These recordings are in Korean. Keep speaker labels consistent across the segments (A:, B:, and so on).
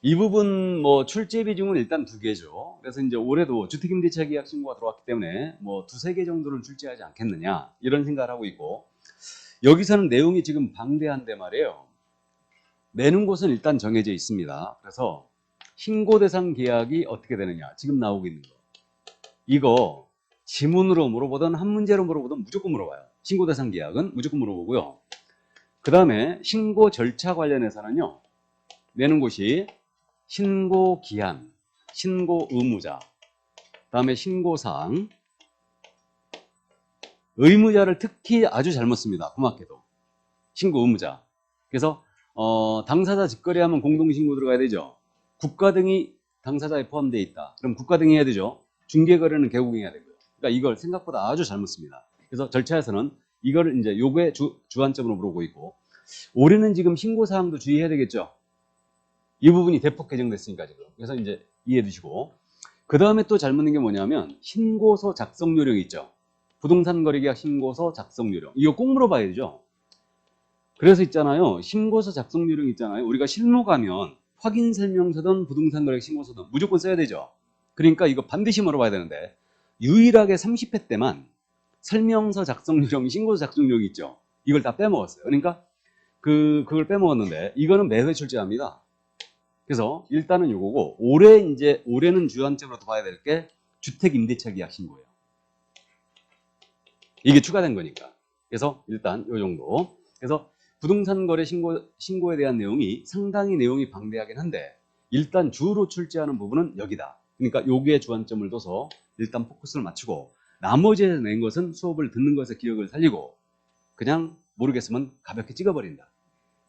A: 이 부분 뭐 출제 비중은 일단 2개죠. 그래서 이제 올해도 주택임대차 계약 신고가 들어왔기 때문에 뭐 2-3개 정도는 출제하지 않겠느냐 이런 생각을 하고 있고, 여기서는 내용이 지금 방대한데 말이에요. 내는 곳은 일단 정해져 있습니다. 그래서 신고 대상 계약이 어떻게 되느냐 지금 나오고 있는 거, 이거 지문으로 물어보든 한 문제로 물어보든 무조건 물어봐요. 신고 대상 계약은 무조건 물어보고요. 그 다음에 신고 절차 관련해서는요, 내는 곳이 신고 기한, 신고 의무자, 다음에 신고사항, 의무자를 특히 아주 잘못 씁니다. 고맙게도. 신고 의무자. 그래서 당사자 직거래하면 공동신고 들어가야 되죠. 국가 등이 당사자에 포함되어 있다. 그럼 국가 등이 해야 되죠. 중개거래는 개국해야 되고요. 그러니까 이걸 생각보다 아주 잘못 씁니다. 그래서 절차에서는 이거를 이제 요거에 주안점으로 물어보고 있고, 올해는 지금 신고사항도 주의해야 되겠죠. 이 부분이 대폭 개정됐으니까 지금. 그래서 이제 이해해 두시고, 그 다음에 또 잘 묻는 게 뭐냐면 신고서 작성 요령이 있죠. 부동산 거래계약 신고서 작성 요령. 이거 꼭 물어봐야 되죠. 그래서 있잖아요. 신고서 작성 요령 있잖아요. 우리가 실무 가면 확인 설명서든 부동산 거래 신고서든 무조건 써야 되죠. 그러니까 이거 반드시 물어봐야 되는데, 유일하게 30회 때만 설명서 작성 요령, 신고서 작성 요령이 있죠. 이걸 다 빼먹었어요. 그러니까 그걸 빼먹었는데 이거는 매회 출제합니다. 그래서 일단은 요거고, 올해는 주안점으로 더 봐야 될 게 주택임대차 계약 신고예요. 이게 추가된 거니까. 그래서 일단 요 정도. 그래서 부동산 거래 신고에 대한 내용이 상당히 내용이 방대하긴 한데, 일단 주로 출제하는 부분은 여기다. 그러니까 여기에 주안점을 둬서 일단 포커스를 맞추고, 나머지에 낸 것은 수업을 듣는 것에 기억을 살리고, 그냥 모르겠으면 가볍게 찍어버린다.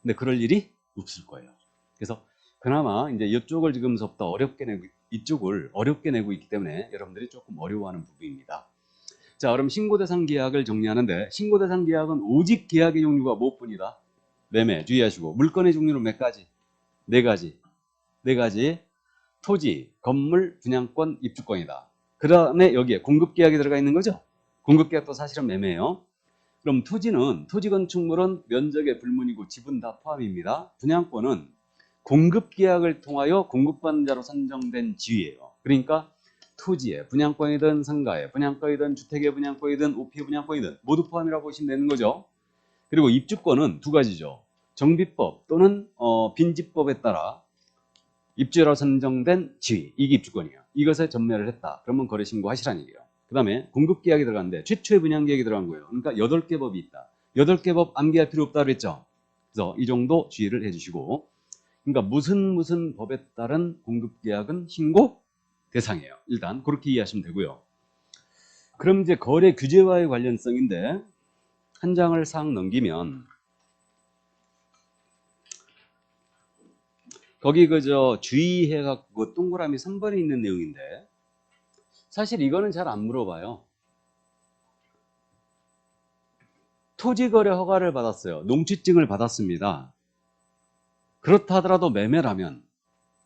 A: 근데 그럴 일이 없을 거예요. 그래서 그나마 이제 이쪽을 지금부터 이쪽을 어렵게 내고 있기 때문에 여러분들이 조금 어려워하는 부분입니다. 자, 그럼 신고대상 계약을 정리하는데, 신고대상 계약은 오직 계약의 종류가 무엇뿐이다? 매매 주의하시고, 물건의 종류는 몇 가지? 4가지. 4가지. 토지, 건물, 분양권, 입주권이다. 그 다음에 여기에 공급계약이 들어가 있는 거죠? 공급계약도 사실은 매매예요. 그럼 토지 건축물은 면적의 불문이고 지분 다 포함입니다. 분양권은 공급계약을 통하여 공급받는 자로 선정된 지위예요. 그러니까 토지에 분양권이든 상가에 분양권이든 주택의 분양권이든 오피의 분양권이든 모두 포함이라고 보시면 되는 거죠. 그리고 입주권은 2가지죠. 정비법 또는 빈집법에 따라 입주자로 선정된 지위, 이게 입주권이에요. 이것에 전매를 했다. 그러면 거래신고 하시라는 얘기예요. 그 다음에 공급계약이 들어갔는데 최초의 분양계약이 들어간 거예요. 그러니까 8개 법이 있다. 8개 법 암기할 필요 없다 그랬죠. 그래서 이 정도 주의를 해주시고, 그러니까 무슨 법에 따른 공급계약은 신고 대상이에요. 일단 그렇게 이해하시면 되고요. 그럼 이제 거래 규제와의 관련성인데, 한 장을 싹 넘기면 거기 그저 주의해갖고 동그라미 3번에 있는 내용인데, 사실 이거는 잘 안 물어봐요. 토지거래 허가를 받았어요. 농취증을 받았습니다. 그렇다 하더라도 매매라면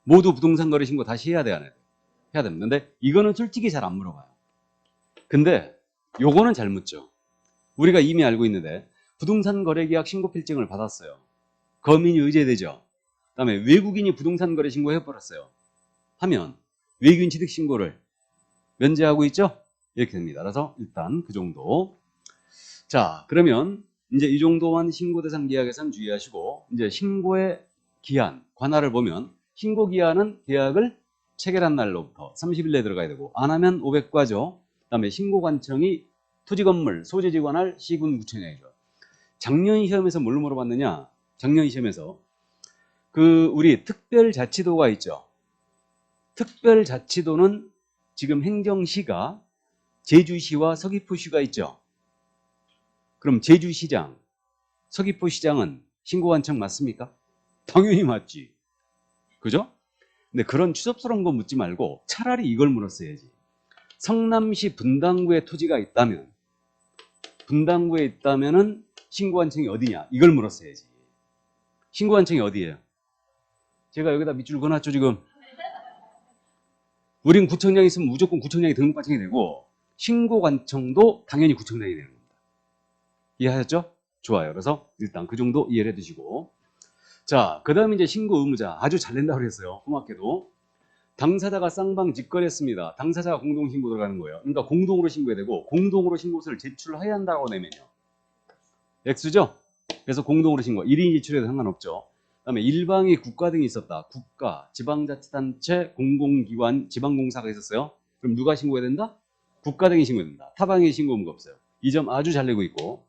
A: 모두 부동산 거래 신고 다시 해야 돼야 돼. 해야 됩니다. 근데 이거는 솔직히 잘 안 물어봐요. 근데 요거는 잘 묻죠. 우리가 이미 알고 있는데, 부동산 거래 계약 신고 필증을 받았어요. 거민이 의제되죠. 그다음에 외국인이 부동산 거래 신고 해버렸어요. 하면 외국인 취득 신고를 면제하고 있죠? 이렇게 됩니다. 그래서 일단 그 정도. 자, 그러면 이제 이 정도만 신고 대상 계약에선 주의하시고, 이제 신고의 기한, 관할을 보면 신고 기한은 계약을 체결한 날로부터 30일 내에 들어가야 되고, 안 하면 500과죠. 그다음에 신고 관청이 토지 건물 소재지 관할 시군구청장이죠. 작년 시험에서 뭘 물어봤느냐? 작년 시험에서 우리 특별자치도가 있죠. 특별자치도는 지금 행정시가 제주시와 서귀포시가 있죠. 그럼 제주시장, 서귀포시장은 신고관청 맞습니까? 당연히 맞지. 그죠? 근데 그런 추접스러운 거 묻지 말고 차라리 이걸 물었어야지. 성남시 분당구에 토지가 있다면, 분당구에 있다면은 신고관청이 어디냐? 이걸 물었어야지. 신고관청이 어디예요? 제가 여기다 밑줄 그어놨죠, 지금. 우린 구청장이 있으면 무조건 구청장이 등록관청이 되고, 신고관청도 당연히 구청장이 되는 겁니다. 이해하셨죠? 좋아요. 그래서 일단 그 정도 이해를 해두시고, 자, 그 다음에 이제 신고 의무자. 아주 잘 낸다고 그랬어요. 고맙게도. 당사자가 쌍방 직거래했습니다. 당사자가 공동신고 들어가는 거예요. 그러니까 공동으로 신고해야 되고, 공동으로 신고서를 제출해야 한다고 내면요. X죠? 그래서 공동으로 신고. 1인 제출해도 상관없죠. 그 다음에 일방이 국가 등이 있었다. 국가, 지방자치단체, 공공기관, 지방공사가 있었어요. 그럼 누가 신고해야 된다? 국가 등이 신고해야 된다. 타방이 신고 의무가 없어요. 이 점 아주 잘 내고 있고.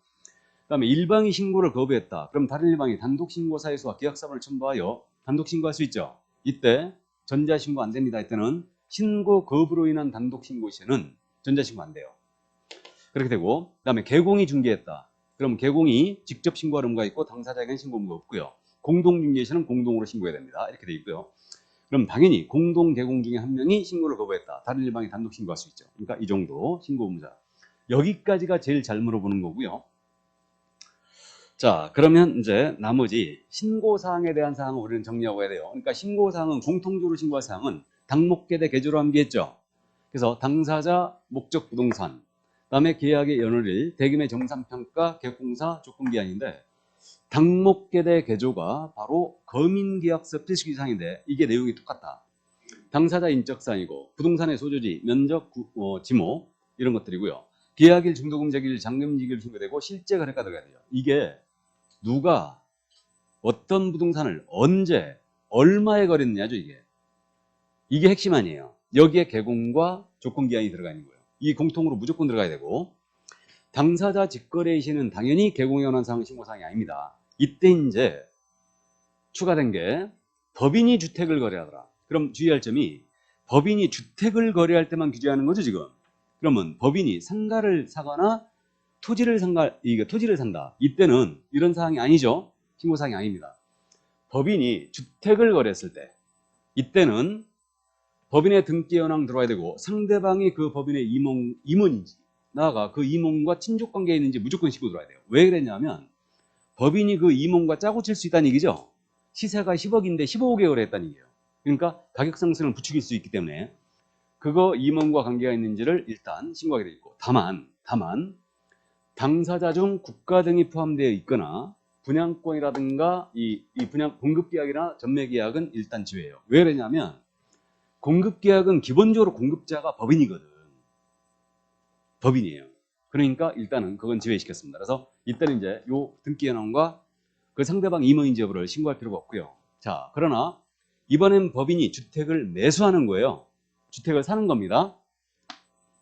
A: 그 다음에 일방이 신고를 거부했다. 그럼 다른 일방이 단독신고사유서와 계약사본을 첨부하여 단독신고할 수 있죠. 이때 전자신고 안 됩니다. 이때는 신고 거부로 인한 단독신고 시에는 전자신고 안 돼요. 그렇게 되고, 그 다음에 개공이 중개했다. 그럼 개공이 직접 신고할 의무가 있고 당사자에게는 신고 의무가 없고요. 공동중개 시에는 공동으로 신고해야 됩니다. 이렇게 돼 있고요. 그럼 당연히 공동 개공 중에 한 명이 신고를 거부했다. 다른 일방이 단독 신고할 수 있죠. 그러니까 이 정도 신고 의무자. 여기까지가 제일 잘 물어보는 거고요. 자, 그러면 이제 나머지 신고사항에 대한 사항을 우리는 정리하고 해야 돼요. 그러니까 신고사항은 공통적으로 신고할 사항은 당목계대 개조로 함기했죠. 그래서 당사자, 목적 부동산, 그다음에 계약의 연월일, 대금의 정산평가, 계약공사, 조건기한인데 당목계대 개조가 바로 거민계약서 필수기사항인데 이게 내용이 똑같다. 당사자 인적사항이고 부동산의 소유지, 면적, 지목 이런 것들이고요. 계약일, 중도금액일, 잔금지기일 신고되고 실제 거래가 들어가야 돼요. 이게 누가 어떤 부동산을 언제 얼마에 거래했느냐죠. 이게 핵심 아니에요. 여기에 개공과 조건기한이 들어가 있는 거예요. 이 공통으로 무조건 들어가야 되고 당사자 직거래의 시는 당연히 개공에 관한 사항은 신고사항이 아닙니다. 이때 이제 추가된 게 법인이 주택을 거래하더라. 그럼 주의할 점이 법인이 주택을 거래할 때만 규제하는 거죠 지금. 그러면 법인이 상가를 사거나 토지를 산다. 이때는 이런 사항이 아니죠. 신고사항이 아닙니다. 법인이 주택을 거래했을 때 이때는 법인의 등기 현황 들어와야 되고 상대방이 그 법인의 임원인지 나아가 그 임원과 친족관계에 있는지 무조건 신고 들어와야 돼요. 왜 그랬냐면 법인이 그 임원과 짜고 칠 수 있다는 얘기죠. 시세가 10억인데 15억에 거래했다는 얘기예요. 그러니까 가격 상승을 부추길 수 있기 때문에 그거 임원과 관계가 있는지를 일단 신고하게 돼 있고 다만 당사자 중 국가 등이 포함되어 있거나 분양권이라든가 이 분양 공급계약이나 전매계약은 일단 지외예요. 왜 그러냐면 공급계약은 기본적으로 공급자가 법인이거든. 법인이에요. 그러니까 일단은 그건 지외시켰습니다. 그래서 이때는 이제 요 등기현황과 그 상대방 임원인지 여부를 신고할 필요가 없고요. 자, 그러나 이번엔 법인이 주택을 매수하는 거예요. 주택을 사는 겁니다.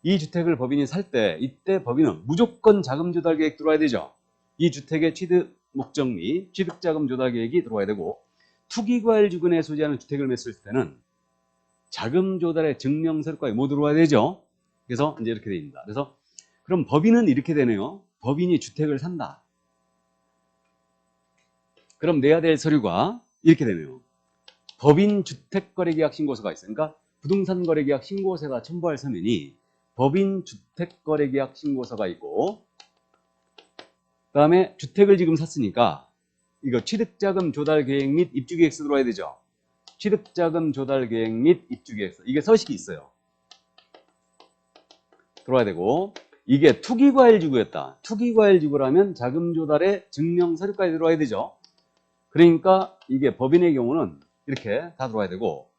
A: 이 주택을 법인이 살 때 이때 법인은 무조건 자금 조달 계획 들어와야 되죠. 이 주택의 취득 목적 및 취득 자금 조달 계획이 들어와야 되고 투기과일 주근에 소지하는 주택을 매수했을 때는 자금 조달의 증명서류까지 뭐 들어와야 되죠. 그래서 이제 이렇게 됩니다. 그래서 그럼 법인은 이렇게 되네요. 법인이 주택을 산다. 그럼 내야 될 서류가 이렇게 되네요. 법인 주택거래계약 신고서가 있어요. 그러니까 부동산 거래계약 신고서에다 첨부할 서면이 법인 주택거래계약 신고서가 있고 그 다음에 주택을 지금 샀으니까 이거 취득자금 조달 계획 및 입주 계획서 들어와야 되죠. 취득자금 조달 계획 및 입주 계획서 이게 서식이 있어요. 들어와야 되고 이게 투기과일지구였다. 투기과일지구라면 자금 조달의 증명 서류까지 들어와야 되죠. 그러니까 이게 법인의 경우는 이렇게 다 들어와야 되고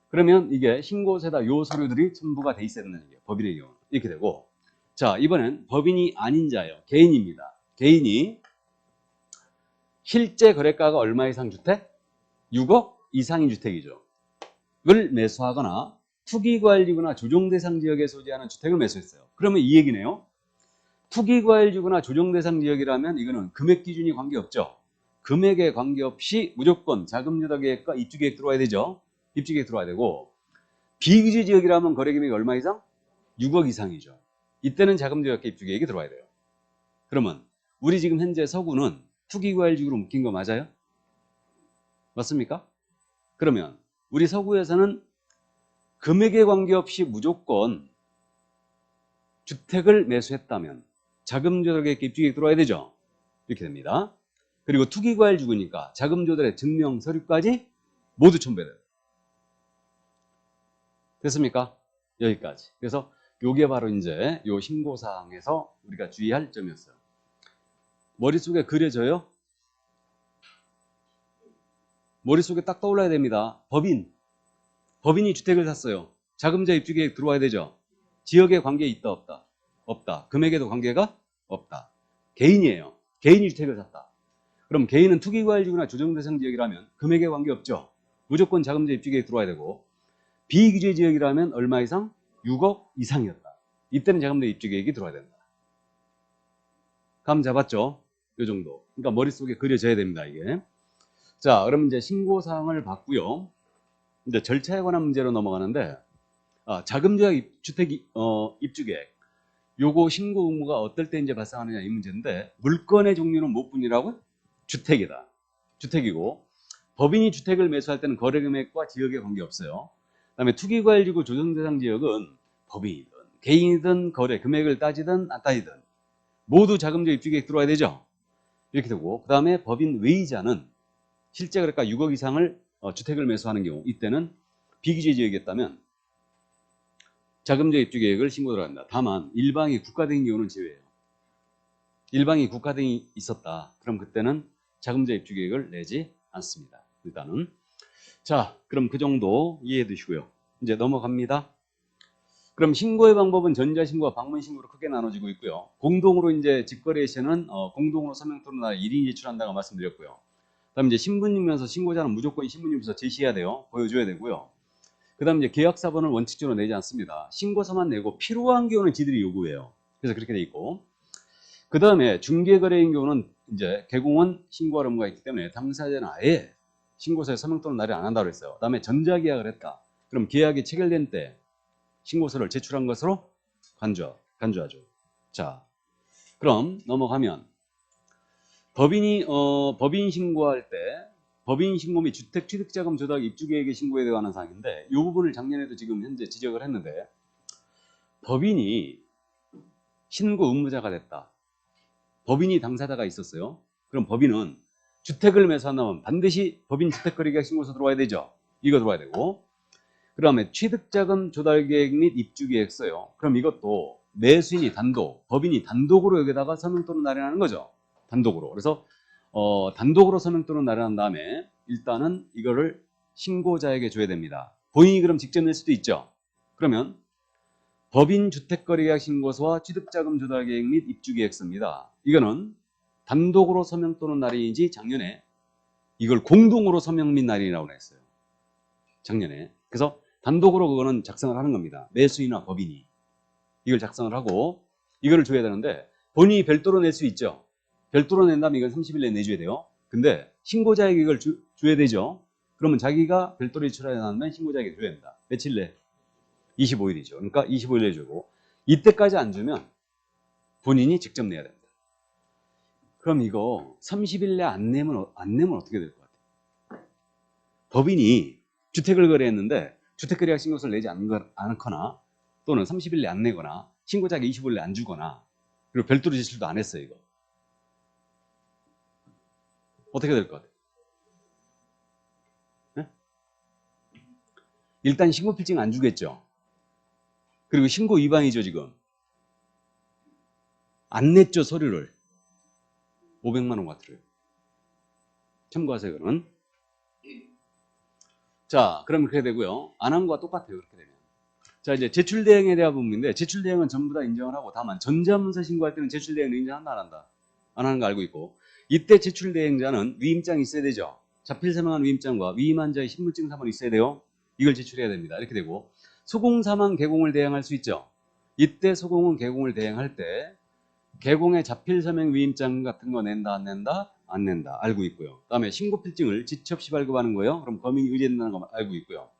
A: 그러면 이게 신고서에다 요 서류들이 첨부가 돼 있어야 된다는 얘기예요. 법인의 경우는 이렇게 되고 자 이번엔 법인이 아닌 자예요. 개인입니다. 개인이 실제 거래가가 얼마 이상 주택? 6억 이상인 주택이죠. 을 매수하거나 투기과일지구나 조정대상 지역에 소지하는 주택을 매수했어요. 그러면 이 얘기네요. 투기과일지구나 조정대상 지역이라면 이거는 금액 기준이 관계없죠. 금액에 관계없이 무조건 자금조달계획과 입주계획 들어와야 되죠. 입주계획 들어와야 되고 비규제 지역이라면 거래금액이 얼마 이상? 6억 이상이죠. 이때는 자금조달계획 입주계획이 들어와야 돼요. 그러면 우리 지금 현재 서구는 투기과일지구로 묶인 거 맞아요? 맞습니까? 그러면 우리 서구에서는 금액에 관계없이 무조건 주택을 매수했다면 자금조달계획 입주계획 들어와야 되죠. 이렇게 됩니다. 그리고 투기과일지구니까 자금조달의 증명서류까지 모두 첨부해야 돼요. 됐습니까? 여기까지. 그래서 요게 바로 이제 요 신고사항에서 우리가 주의할 점이었어요. 머릿속에 그려져요? 머릿속에 딱 떠올라야 됩니다. 법인이 주택을 샀어요. 자금자 입주계획 들어와야 되죠. 지역에 관계 있다 없다? 없다. 금액에도 관계가 없다. 개인이에요. 개인이 주택을 샀다. 그럼 개인은 투기과열지구나 조정대상 지역이라면 금액에 관계없죠. 무조건 자금자 입주계획 들어와야 되고, 비규제 지역이라면 얼마 이상? 6억 이상이었다. 이때는 자금자 입주계획이 들어와야 된다. 감 잡았죠? 이 정도. 그러니까 머릿속에 그려져야 됩니다, 이게. 자, 그럼 이제 신고사항을 봤고요. 이제 절차에 관한 문제로 넘어가는데, 자금자 주택 입주계획. 요거 신고 의무가 어떨 때 이제 발생하느냐 이 문제인데, 물건의 종류는 무엇뿐이라고? 주택이다. 주택이고, 법인이 주택을 매수할 때는 거래 금액과 지역에 관계없어요. 그다음에 투기과열지구 조정대상 지역은 법인이든 개인이든 거래 금액을 따지든 안 따지든 모두 자금자 입주계획 들어와야 되죠. 이렇게 되고, 그 다음에 법인 외이자는 실제 그러니까 6억 이상을 주택을 매수하는 경우, 이때는 비규제 지역이었다면 자금자 입주계획을 신고 들어간다. 다만 일방이 국가대행 경우는 제외예요. 일방이 국가대행이 있었다. 그럼 그때는 자금자 입주계획을 내지 않습니다. 일단은. 자, 그럼 그 정도 이해해 두시고요. 이제 넘어갑니다. 그럼 신고의 방법은 전자신고와 방문신고로 크게 나눠지고 있고요. 공동으로 이제 직거래 시에는 공동으로 서명 또는 1인이 제출한다고 말씀드렸고요. 그다음 이제 신분증명서 신고자는 무조건 신분증명서 제시해야 돼요. 보여줘야 되고요. 그다음 이제 계약사본을 원칙적으로 내지 않습니다. 신고서만 내고 필요한 경우는 지들이 요구해요. 그래서 그렇게 돼 있고. 그다음에 중개거래인 경우는 이제 개공은 신고할 의무가 있기 때문에 당사자는 아예 신고서에 서명 또는 날이 안 한다고 했어요. 그다음에 전자계약을 했다. 그럼 계약이 체결된 때 신고서를 제출한 것으로 간주하죠. 자, 그럼 넘어가면 법인 신고할 때 법인 신고 및 주택 취득자금 조달 입주계획의 신고에 관한 사항인데, 이 부분을 작년에도 지금 현재 지적을 했는데, 법인이 신고 의무자가 됐다. 법인이 당사자가 있었어요. 그럼 법인은 주택을 매수한다면 반드시 법인 주택거래계약 신고서 들어와야 되죠. 이거 들어와야 되고, 그 다음에 취득자금 조달계획 및 입주계획서요. 그럼 이것도 매수인이 법인이 단독으로 여기다가 서명 또는 날인하는 거죠. 단독으로. 그래서 단독으로 서명 또는 날인한 다음에 일단은 이거를 신고자에게 줘야 됩니다. 본인이 그럼 직접 낼 수도 있죠. 그러면 법인 주택거래계약 신고서와 취득자금 조달계획 및 입주계획서입니다. 이거는 단독으로 서명 또는 날인인지 작년에 이걸 공동으로 서명 및 날인이라고 했어요. 작년에. 그래서 단독으로 그거는 작성을 하는 겁니다. 매수인이나 법인이. 이걸 작성을 하고 이거를 줘야 되는데, 본인이 별도로 낼 수 있죠. 별도로 낸다면 이건 30일 내에 내줘야 돼요. 근데 신고자에게 이걸 줘야 되죠. 그러면 자기가 별도로 제출해야 하면 신고자에게 줘야 된다. 며칠 내? 25일이죠. 그러니까 25일 내에 주고, 이때까지 안 주면 본인이 직접 내야 됩니다. 그럼 이거 30일 내 안 내면 어떻게 될 것 같아요? 법인이 주택을 거래했는데 주택거래약 신고서를 내지 않거나, 또는 30일 내에 안 내거나, 신고자에게 25일 내에 안 주거나, 그리고 별도로 제출도 안 했어요. 이거 어떻게 될 것 같아요? 네? 일단 신고필증 안 주겠죠. 그리고 신고 위반이죠. 지금 안 냈죠. 서류를 500만 원가트를 참고하세요. 그는. 자, 그럼 그렇게 되고요. 안 한 거와 똑같아요. 그렇게 되면. 자, 이제 제출 대행에 대한 부분인데, 제출 대행은 전부 다 인정을 하고, 다만 전자문서 신고할 때는 제출 대행을 인정한다 안 한다? 안 하는 거 알고 있고, 이때 제출 대행자는 위임장이 있어야 되죠. 자필 서명한 위임장과 위임한 자의 신분증 사본이 있어야 돼요. 이걸 제출해야 됩니다. 이렇게 되고, 소공 사망 개공을 대행할 수 있죠. 이때 소공은 개공을 대행할 때 개공의 자필 서명 위임장 같은 거 낸다 안 낸다? 안 낸다. 알고 있고요. 그다음에 신고필증을 지체 없이 발급하는 거예요. 그럼 범인이 의뢰된다는 거 알고 있고요.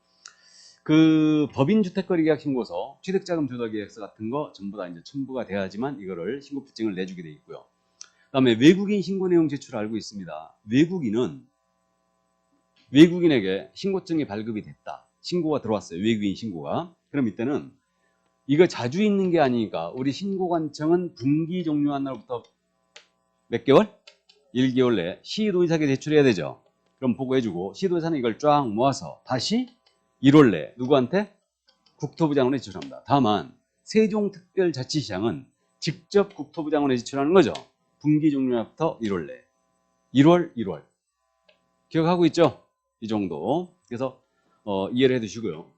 A: 그 법인 주택거래계약 신고서, 취득자금 조달계약서 같은 거 전부 다 이제 첨부가 돼야지만 이거를 신고필증을 내주게 돼 있고요. 그다음에 외국인 신고 내용 제출 알고 있습니다. 외국인에게 신고증이 발급이 됐다. 신고가 들어왔어요. 외국인 신고가. 그럼 이때는 이거 자주 있는 게 아니니까 우리 신고관청은 분기 종료한 날부터 몇 개월? 1개월 내에 시도의사에게 제출해야 되죠. 그럼 보고해주고, 시도의사는 이걸 쫙 모아서 다시 1월 내에 누구한테? 국토부 장관에 제출합니다. 다만 세종특별자치시장은 직접 국토부 장관에 제출하는 거죠. 분기 종료부터 1월 내에. 1월. 기억하고 있죠? 이 정도. 그래서 이해를 해두시고요.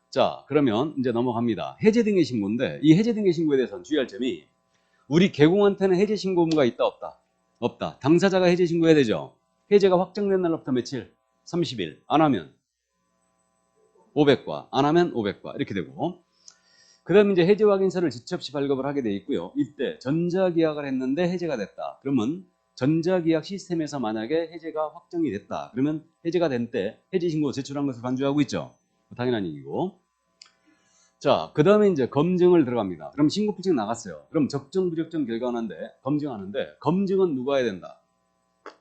A: 자, 그러면 이제 넘어갑니다. 해제 등의 신고인데 이 해제 등의 신고에 대해서는 주의할 점이 우리 개공한테는 해제 신고 의무가 있다 없다? 없다. 당사자가 해제 신고해야 되죠. 해제가 확정된 날로부터 며칠? 30일. 안 하면 500과, 안 하면 500과 이렇게 되고, 그 다음에 이제 해제 확인서를 지체 없이 발급을 하게 돼 있고요. 이때 전자계약을 했는데 해제가 됐다. 그러면 전자계약 시스템에서 만약에 해제가 확정이 됐다. 그러면 해제가 된 때 해제 신고 제출한 것을 간주하고 있죠. 당연한 얘기고. 자, 그 다음에 이제 검증을 들어갑니다. 그럼 신고 필증 나갔어요. 그럼 적정 부적정 결과하는데 검증하는데 검증은 누가 해야 된다?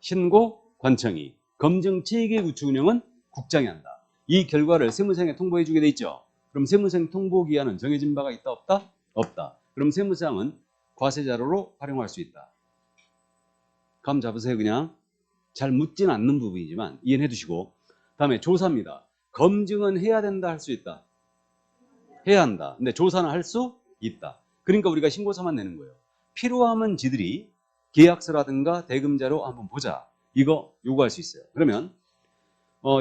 A: 신고 관청이. 검증 체계 구축 운영은 국장이 한다. 이 결과를 세무상에 통보해 주게 돼 있죠. 그럼 세무상 통보 기한은 정해진 바가 있다 없다? 없다. 그럼 세무상은 과세 자료로 활용할 수 있다. 감 잡으세요. 그냥 잘 묻진 않는 부분이지만 이해해 두시고. 다음에 조사입니다. 검증은 해야 된다 할 수 있다. 해야 한다. 근데 조사는 할 수 있다. 그러니까 우리가 신고서만 내는 거예요. 필요하면 지들이 계약서라든가 대금자료 한번 보자. 이거 요구할 수 있어요. 그러면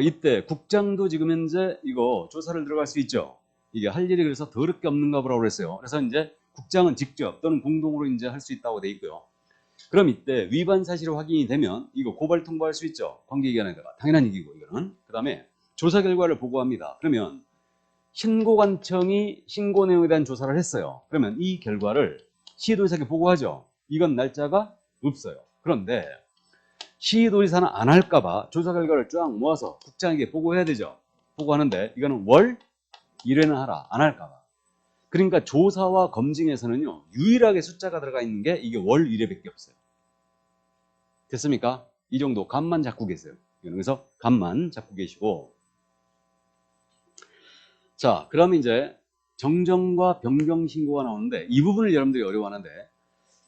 A: 이때 국장도 지금 현재 이거 조사를 들어갈 수 있죠. 이게 할 일이 그래서 더럽게 없는가 보라고 그랬어요. 그래서 이제 국장은 직접 또는 공동으로 이제 할 수 있다고 돼 있고요. 그럼 이때 위반 사실이 확인이 되면 이거 고발 통보할 수 있죠. 관계기관에다가. 당연한 얘기고 이거는. 그 다음에 조사 결과를 보고합니다. 그러면 신고관청이 신고 내용에 대한 조사를 했어요. 그러면 이 결과를 시도지사에게 보고하죠. 이건 날짜가 없어요. 그런데 시도지사는 안 할까봐 조사 결과를 쫙 모아서 국장에게 보고해야 되죠. 보고하는데 이거는 월 1회는 하라. 안 할까봐. 그러니까 조사와 검증에서는요. 유일하게 숫자가 들어가 있는 게 이게 월 1회밖에 없어요. 됐습니까? 이 정도 감만 잡고 계세요. 그래서 감만 잡고 계시고, 자, 그럼 이제 정정과 변경 신고가 나오는데 이 부분을 여러분들이 어려워하는데,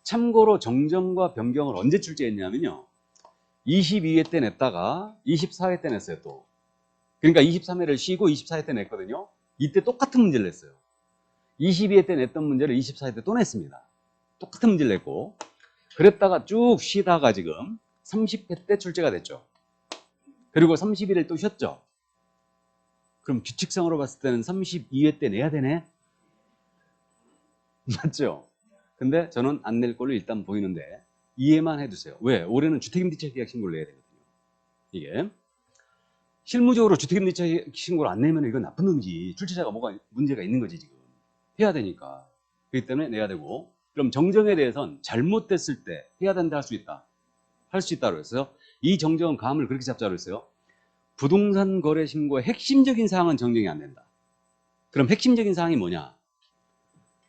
A: 참고로 정정과 변경을 언제 출제했냐면요. 22회 때 냈다가 24회 때 냈어요, 또. 그러니까 23회를 쉬고 24회 때 냈거든요. 이때 똑같은 문제를 냈어요. 22회 때 냈던 문제를 24회 때 또 냈습니다. 똑같은 문제를 냈고, 그랬다가 쭉 쉬다가 지금 30회 때 출제가 됐죠. 그리고 31일 또 쉬었죠. 그럼 규칙상으로 봤을 때는 32회 때 내야 되네? 맞죠? 근데 저는 안 낼 걸로 일단 보이는데 이해만 해두세요. 왜? 올해는 주택임대차 계약 신고를 내야 되거든요. 이게 실무적으로 주택임대차 신고를 안 내면 이건 나쁜 놈이지. 출제자가 뭐가 문제가 있는 거지 지금. 해야 되니까. 그렇기 때문에 내야 되고. 그럼 정정에 대해서는 잘못됐을 때 해야 된다 할 수 있다. 할 수 있다고 했어요. 이 정정은 감을 그렇게 잡자고 했어요. 부동산 거래 신고의 핵심적인 사항은 정정이 안 된다. 그럼 핵심적인 사항이 뭐냐?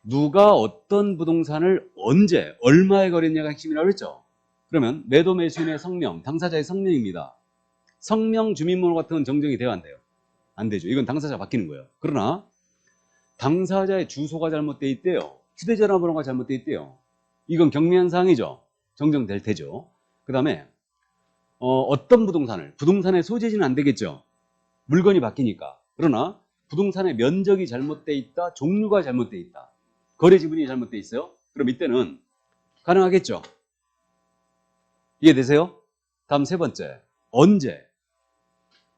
A: 누가 어떤 부동산을 언제 얼마에 거래했냐가 핵심이라고 했죠. 그러면 매도 매수인의 성명, 당사자의 성명입니다. 성명, 주민번호 같은 건 정정이 돼요, 안 돼요? 안 되죠. 이건 당사자가 바뀌는 거예요. 그러나 당사자의 주소가 잘못돼 있대요. 휴대전화번호가 잘못돼 있대요. 이건 경미한 사항이죠. 정정될 테죠. 그 다음에 어떤 부동산의 소재지는 안 되겠죠. 물건이 바뀌니까. 그러나 부동산의 면적이 잘못돼 있다, 종류가 잘못돼 있다, 거래 지분이 잘못돼 있어요. 그럼 이때는 가능하겠죠. 이해되세요? 다음 세 번째, 언제?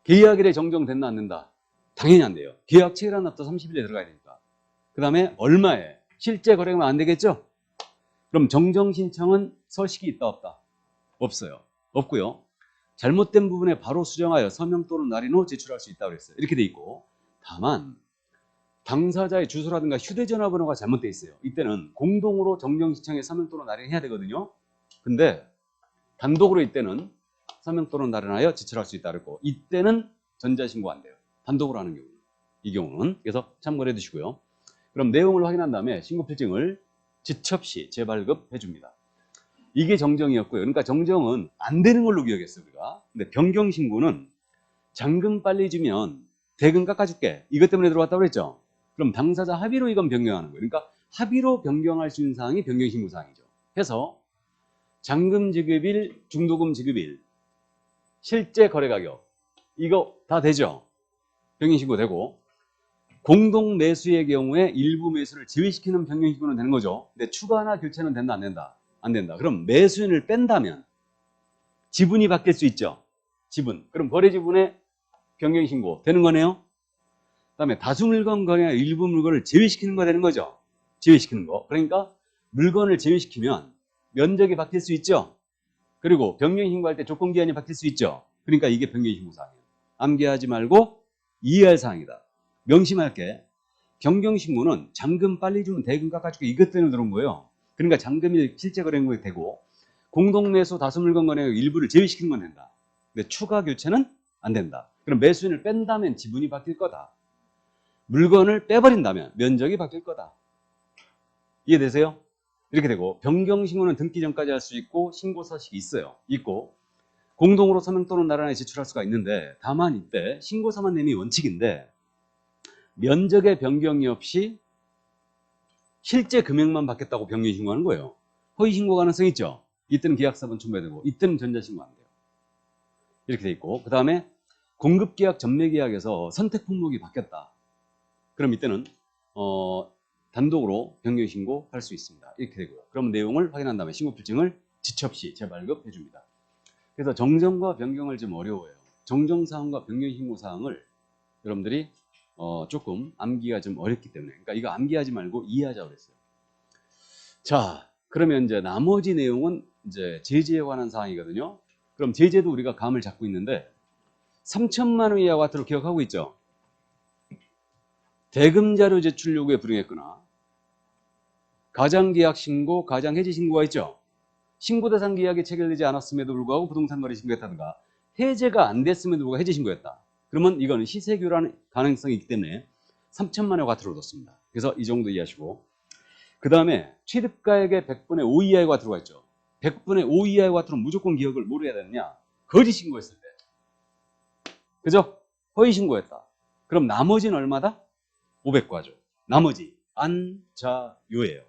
A: 계약일에 정정됐나 안 된다? 당연히 안 돼요. 계약 체결한 날부터 30일에 들어가야 되니까. 그 다음에 얼마에? 실제 거래가 안 되겠죠? 그럼 정정 신청은 서식이 있다 없다? 없어요. 없고요. 잘못된 부분에 바로 수정하여 서명 또는 날인 후 제출할 수 있다고 그랬어요. 이렇게 돼 있고, 다만 당사자의 주소라든가 휴대전화번호가 잘못돼 있어요. 이때는 공동으로 정정 신청에 서명 또는 날인해야 되거든요. 근데 단독으로 이때는 서명 또는 날인하여 제출할 수 있다 그랬고, 이때는 전자신고 안 돼요. 단독으로 하는 경우. 이 경우는. 그래서 참고를 해두시고요. 그럼 내용을 확인한 다음에 신고필증을 지체 없이 재발급해 줍니다. 이게 정정이었고요. 그러니까 정정은 안 되는 걸로 기억했어요, 우리가. 근데 변경신고는 잔금 빨리 주면 대금 깎아줄게. 이것 때문에 들어왔다고 그랬죠. 그럼 당사자 합의로 이건 변경하는 거예요. 그러니까 합의로 변경할 수 있는 사항이 변경신고 사항이죠. 해서 잔금 지급일, 중도금 지급일, 실제 거래 가격, 이거 다 되죠. 변경신고 되고, 공동 매수의 경우에 일부 매수를 제외시키는 변경신고는 되는 거죠. 근데 추가나 교체는 된다 안 된다? 안 된다. 그럼 매수인을 뺀다면 지분이 바뀔 수 있죠. 지분. 그럼 거래 지분의 변경 신고 되는 거네요. 그다음에 다수 물건 거래나 일부 물건을 제외시키는 거 되는 거죠. 제외시키는 거. 그러니까 물건을 제외시키면 면적이 바뀔 수 있죠. 그리고 변경 신고할 때 조건 기한이 바뀔 수 있죠. 그러니까 이게 변경 신고 사항이에요. 암기하지 말고 이해할 사항이다. 명심할게. 변경 신고는 잔금 빨리 주면 대금 깎아주고 이것 때문에 들어온 거예요. 그러니까 잔금이 실제 거래액이 되고 공동 매수 다수 물건 거래액 일부를 제외시키는 건 된다. 근데 추가 교체는 안 된다. 그럼 매수인을 뺀다면 지분이 바뀔 거다. 물건을 빼버린다면 면적이 바뀔 거다. 이해되세요? 이렇게 되고 변경 신고는 등기 전까지 할 수 있고 신고 서식이 있고 공동으로 서명 또는 나란히 제출할 수가 있는데 다만 이때 신고서만 내미 원칙인데 면적의 변경이 없이 실제 금액만 바뀌었다고 변경 신고하는 거예요. 허위 신고 가능성 있죠? 이때는 계약사본 첨부되고 이때는 전자신고 안 돼요. 이렇게 돼 있고 그 다음에 공급계약 전매계약에서 선택 품목이 바뀌었다. 그럼 이때는 단독으로 변경 신고할 수 있습니다. 이렇게 되고요. 그럼 내용을 확인한 다음에 신고 필증을 지체 없이 재발급해 줍니다. 그래서 정정과 변경을 좀 어려워요. 정정사항과 변경 신고 사항을 여러분들이 조금 암기가 좀 어렵기 때문에 그러니까 이거 암기하지 말고 이해하자고 그랬어요. 자, 그러면 이제 나머지 내용은 이제 제재에 관한 사항이거든요. 그럼 제재도 우리가 감을 잡고 있는데 3천만 원 이하 과태료 기억하고 있죠? 대금 자료 제출 요구에 불응했거나 가장계약 신고, 가장해지 신고가 있죠? 신고 대상 계약이 체결되지 않았음에도 불구하고 부동산 거래 신고했다든가 해제가 안 됐음에도 불구하고 해제 신고했다. 그러면 이거는 시세 교란 가능성이 있기 때문에 3천만 원의 과태료를 뒀습니다. 그래서 이 정도 이해하시고 그 다음에 취득가액의 100분의 5 이하의 과태료가 있죠. 100분의 5 이하의 과태료는 무조건 기억을 뭘 해야 되느냐? 거짓 신고했을 때. 그죠? 허위 신고했다. 그럼 나머지는 얼마다? 500과죠. 나머지 안자요예요.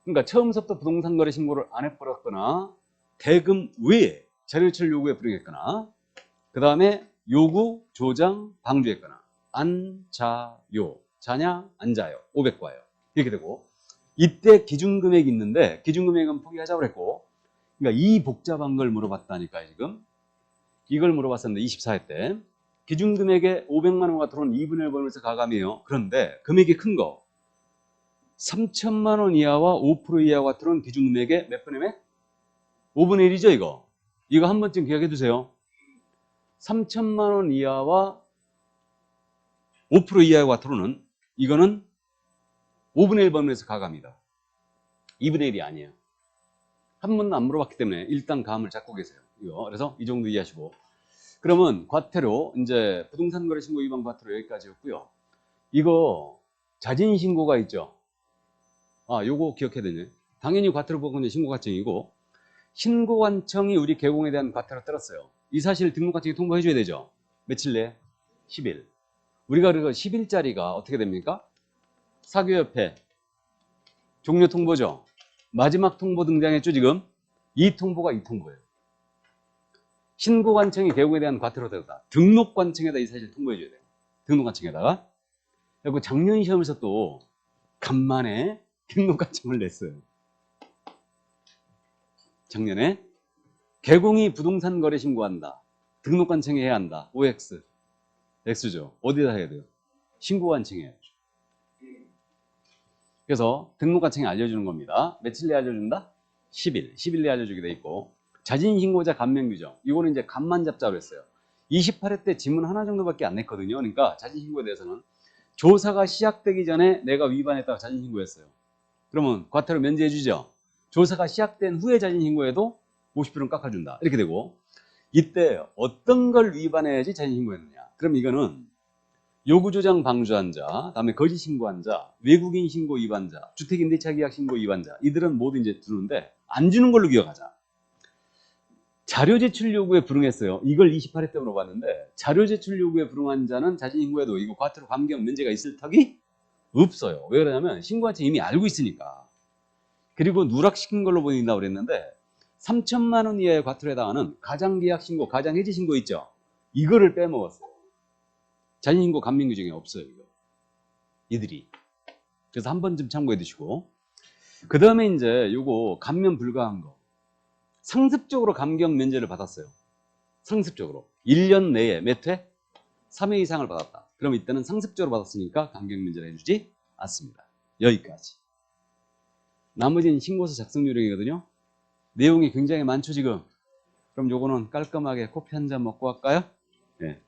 A: 그러니까 처음부터 부동산 거래 신고를 안 해버렸거나 대금 외에 자료제출 요구에 불응했거나 그 다음에 요구, 조장, 방조했거나 안자요. 자냐, 안자요. 500과예요. 이렇게 되고 이때 기준금액이 있는데 기준금액은 포기하자고 그랬고 그러니까 이 복잡한 걸 물어봤다니까 지금 이걸 물어봤었는데 24회 때 기준금액에 500만 원과 들어온 2분의 1 범위에서 가감이에요. 그런데 금액이 큰 거 3천만 원 이하와 5% 이하와 들어온 기준금액의 몇 분의 몇? 5분의 1이죠 이거. 이거 한 번쯤 기억해 두세요. 3천만 원 이하와 5% 이하의 과태료는 이거는 5분의 1 범위에서 가감이다. 2분의 1이 아니에요. 한 번도 안 물어봤기 때문에 일단 감을 잡고 계세요. 이거. 그래서 이 정도 이해하시고. 그러면 과태료, 이제 부동산 거래 신고 위반 과태료 여기까지였고요. 이거 자진 신고가 있죠. 요거 기억해야 되네. 당연히 과태료 보고는 신고과정이고 신고관청이 우리 개공에 대한 과태료 떨었어요. 이 사실 등록관청에 통보해줘야 되죠. 며칠 내에? 10일. 우리가 그리고 10일짜리가 어떻게 됩니까? 사교협회 종료 통보죠. 마지막 통보 등장했죠 지금. 이 통보가 이 통보예요. 신고관청이 개공에 대한 과태료 떨었다. 등록관청에다 이 사실 통보해줘야 돼요. 등록관청에다가. 그리고 작년 시험에서 또 간만에 등록관청을 냈어요. 작년에 개공이 부동산 거래 신고한다. 등록관청에 해야 한다. OX. X죠. 어디다 해야 돼요? 신고관청에 해야죠. 그래서 등록관청에 알려주는 겁니다. 며칠 내에 알려준다? 10일. 10일 내에 알려주게 돼 있고 자진신고자 감면규정. 이거는 이제 감만 잡자고 했어요. 28회 때 지문 하나 정도밖에 안 냈거든요. 그러니까 자진신고에 대해서는 조사가 시작되기 전에 내가 위반했다고 자진신고했어요. 그러면 과태료 면제해 주죠. 조사가 시작된 후에 자진신고해도 50%는 깎아준다. 이렇게 되고 이때 어떤 걸 위반해야지 자진신고했느냐. 그럼 이거는 요구조장 방조한 자, 다음에 거짓 신고한 자, 외국인 신고 위반자, 주택임대차 계약 신고 위반자 이들은 모두 이제 주는데 안 주는 걸로 기억하자. 자료 제출 요구에 불응했어요. 이걸 28회 때 물어봤는데 자료 제출 요구에 불응한 자는 자진신고해도 이거 과태료 감경 면제가 있을 턱이 없어요. 왜 그러냐면 신고한테 이미 알고 있으니까. 그리고 누락시킨 걸로 보인다고 그랬는데 3천만 원 이하의 과태료에 해당하는 가장계약 신고, 가장해지 신고 있죠. 이거를 빼먹었어요. 자진신고 감면 규정이 없어요. 이거. 이들이. 그래서 한 번쯤 참고해 두시고 그 다음에 이제 요거 감면 불가한 거 상습적으로 감경 면제를 받았어요. 상습적으로 1년 내에 몇 회? 3회 이상을 받았다. 그럼 이때는 상습적으로 받았으니까 감경 면제를 해주지 않습니다. 여기까지. 나머지는 신고서 작성 요령이거든요. 내용이 굉장히 많죠 지금. 그럼 요거는 깔끔하게 커피 한 잔 먹고 갈까요? 네.